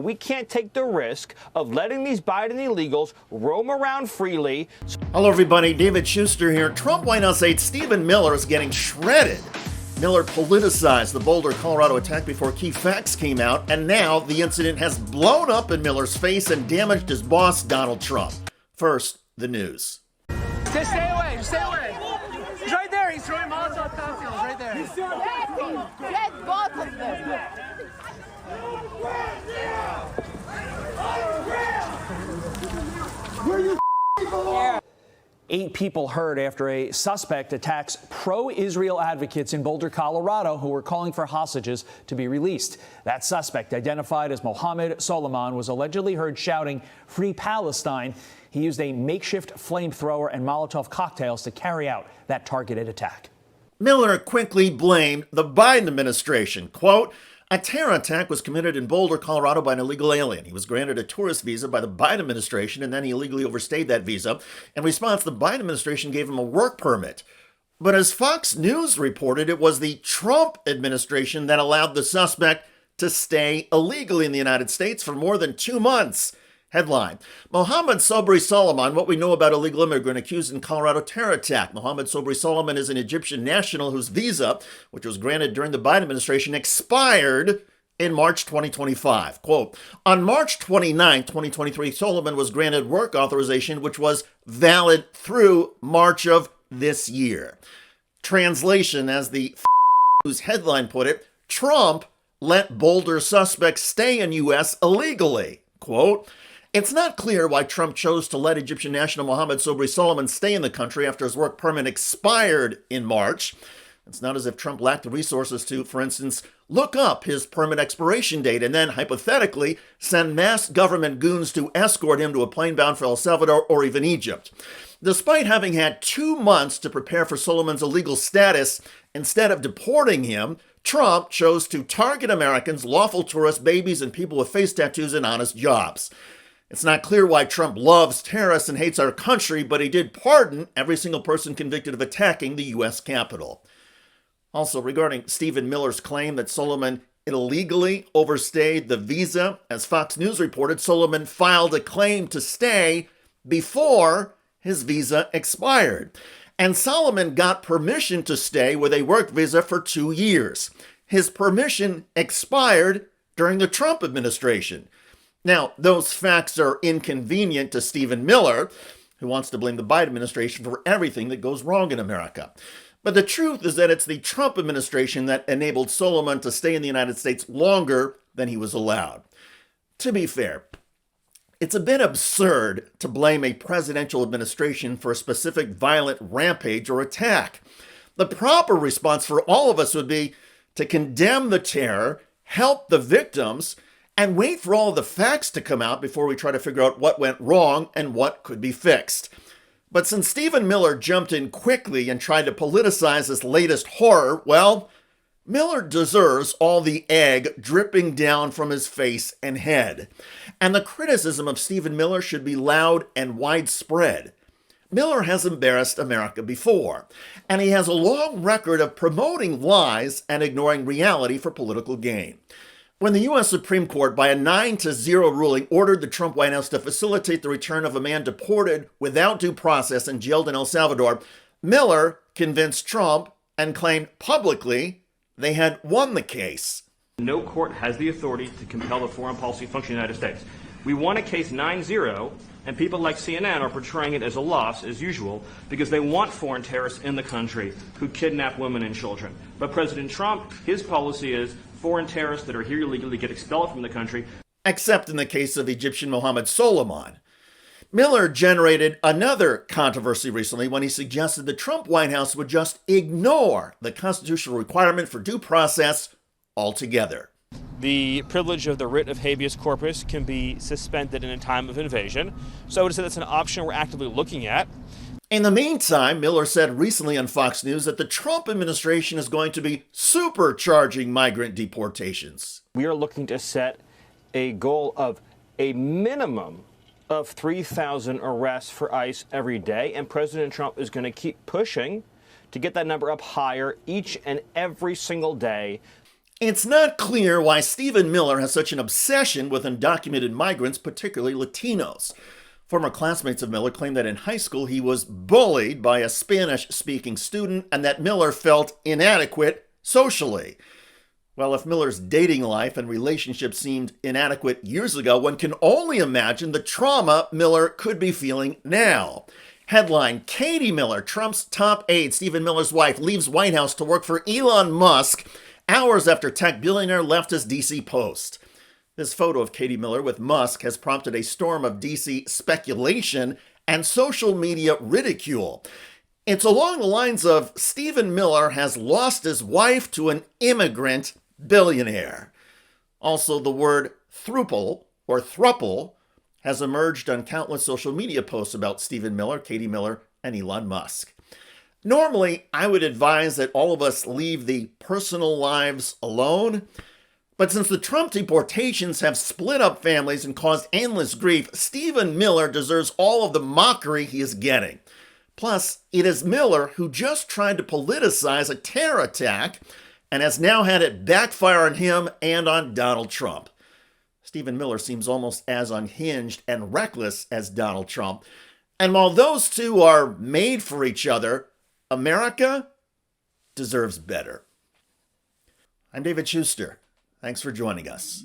we can't take the risk of letting these Biden illegals roam around freely. Hello, everybody. David Schuster here. Trump White House aide Stephen Miller is getting shredded. Miller politicized the Boulder, Colorado attack before key facts came out, and now the incident has blown up in Miller's face and damaged his boss, Donald Trump. First, the news. Just stay away. Just stay away. He's right there. He's throwing Molotov cocktails right there. Get both of them. Where you belong? 8 people hurt after a suspect attacks pro-Israel advocates in Boulder, Colorado, who were calling for hostages to be released. That suspect, identified as Mohammed Solomon, was allegedly heard shouting, "Free Palestine." He used a makeshift flamethrower and Molotov cocktails to carry out that targeted attack. Miller quickly blamed the Biden administration. Quote, "A terror attack was committed in Boulder, Colorado by an illegal alien. He was granted a tourist visa by the Biden administration, and then he illegally overstayed that visa. In response, the Biden administration gave him a work permit." But as Fox News reported, it was the Trump administration that allowed the suspect to stay illegally in the United States for more than 2 months. Headline, Mohammed Sobri Solomon, what we know about illegal immigrant accused in Colorado terror attack. Mohammed Sobri Solomon is an Egyptian national whose visa, which was granted during the Biden administration, expired in March 2025. Quote, on March 29, 2023, Solomon was granted work authorization, which was valid through March of this year. Translation, as the News headline put it, Trump let Boulder suspects stay in U.S. illegally. Quote, it's not clear why Trump chose to let Egyptian national Mohammed Sobri Solomon stay in the country after his work permit expired in March. It's not as if Trump lacked the resources to, for instance, look up his permit expiration date and then, hypothetically, send mass government goons to escort him to a plane bound for El Salvador or even Egypt. Despite having had 2 months to prepare for Solomon's illegal status, instead of deporting him, Trump chose to target Americans, lawful tourists, babies, and people with face tattoos and honest jobs. It's not clear why Trump loves terrorists and hates our country, but he did pardon every single person convicted of attacking the U.S. Capitol. Also, regarding Stephen Miller's claim that Solomon illegally overstayed the visa, as Fox News reported, Solomon filed a claim to stay before his visa expired. And Solomon got permission to stay with a work visa for 2 years. His permission expired during the Trump administration. Now, those facts are inconvenient to Stephen Miller, who wants to blame the Biden administration for everything that goes wrong in America. But the truth is that it's the Trump administration that enabled Solomon to stay in the United States longer than he was allowed. To be fair, it's a bit absurd to blame a presidential administration for a specific violent rampage or attack. The proper response for all of us would be to condemn the terror, help the victims, and wait for all of the facts to come out before we try to figure out what went wrong and what could be fixed. But since Stephen Miller jumped in quickly and tried to politicize this latest horror, well, Miller deserves all the egg dripping down from his face and head. And the criticism of Stephen Miller should be loud and widespread. Miller has embarrassed America before, and he has a long record of promoting lies and ignoring reality for political gain. When the U.S. Supreme Court, by a 9-0 ruling, ordered the Trump White House to facilitate the return of a man deported without due process and jailed in El Salvador, Miller convinced Trump and claimed publicly they had won the case. No court has the authority to compel the foreign policy function of the United States. We won a case 9-0, and people like CNN are portraying it as a loss, as usual, because they want foreign terrorists in the country who kidnap women and children. But President Trump, his policy is foreign terrorists that are here illegally get expelled from the country. Except in the case of Egyptian Mohammed Solomon. Miller generated another controversy recently when he suggested the Trump White House would just ignore the constitutional requirement for due process altogether. The privilege of the writ of habeas corpus can be suspended in a time of invasion. So I would say that's an option we're actively looking at. In the meantime, Miller said recently on Fox News that the Trump administration is going to be supercharging migrant deportations. We are looking to set a goal of a minimum of 3,000 arrests for ICE every day, and President Trump is going to keep pushing to get that number up higher each and every single day. It's not clear why Stephen Miller has such an obsession with undocumented migrants, particularly Latinos. Former classmates of Miller claim that in high school he was bullied by a Spanish-speaking student and that Miller felt inadequate socially. Well, if Miller's dating life and relationship seemed inadequate years ago, one can only imagine the trauma Miller could be feeling now. Headline, Katie Miller, Trump's top aide, Stephen Miller's wife, leaves White House to work for Elon Musk hours after tech billionaire left his D.C. post. This photo of Katie Miller with Musk has prompted a storm of D.C. speculation and social media ridicule. It's along the lines of Stephen Miller has lost his wife to an immigrant billionaire. Also, the word throuple or thruple has emerged on countless social media posts about Stephen Miller, Katie Miller, and Elon Musk. Normally, I would advise that all of us leave the personal lives alone. But since the Trump deportations have split up families and caused endless grief, Stephen Miller deserves all of the mockery he is getting. Plus, it is Miller who just tried to politicize a terror attack and has now had it backfire on him and on Donald Trump. Stephen Miller seems almost as unhinged and reckless as Donald Trump. And while those two are made for each other, America deserves better. I'm David Schuster. Thanks for joining us.